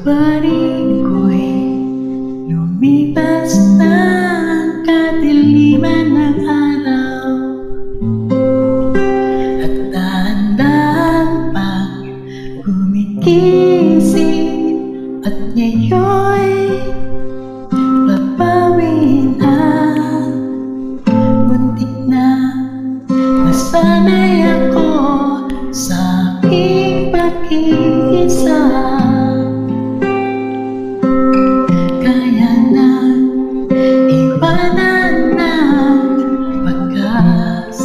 paring ko'y lumipas ng kadiliman ng araw, at dahan-dahan pang gumigising, at ngayon'y papawin na. Muntik na nasanay ako sa aking pag-iisa, kaya nang iwanan ng wagas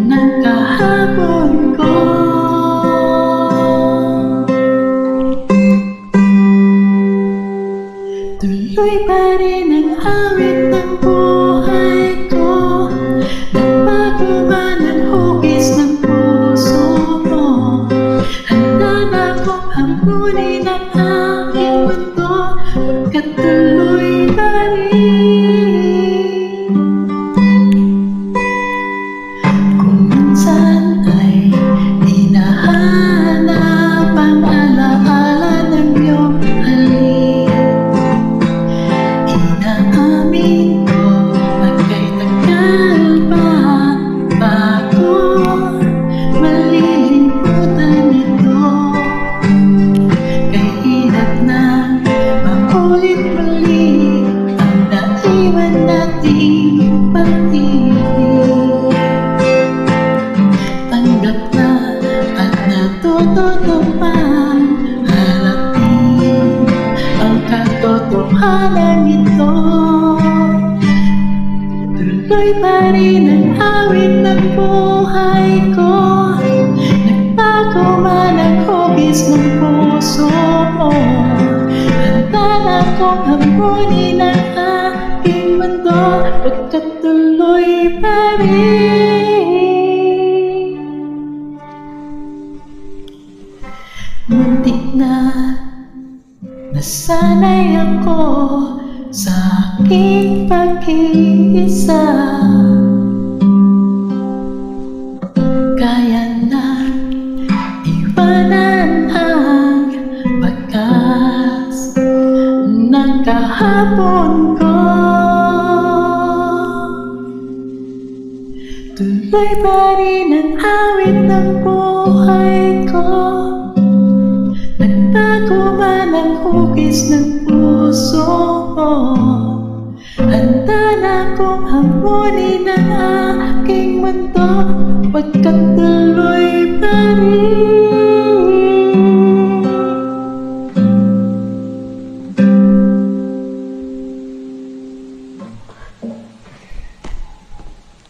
ng kahapon ko. Tuloy pa rin ang awit ng buhay ko, nagbago man ang hugis ng puso mo. Handa na akong hampunin ang aking mundo, pagkat tuloy pa rin. Kung minsan ay hinahanap ang alaala ng iyong halik, inaamin ko na kay tagal pa bago malilimutan ito. Kay hirap na maulit muli ang naiwan nating pag-ibig. Tanggap na at natututo pang harapin ang katotohanan ito. Tuloy pa rin ang awit ng buhay ko, nagbago man ang hugis ng puso mo. Handa na akong hampunin ang aking mundo, pagkat tuloy pa rin. Muntik na nasanay ako sa aking pag-iisa, kaya na iwanan ang bakas ng kahapon ko. Tuloy pa rin ang awit ng buhay ko, nagbago man ang hugis ng puso mo. Handa na akong hampunin ang aking mundo,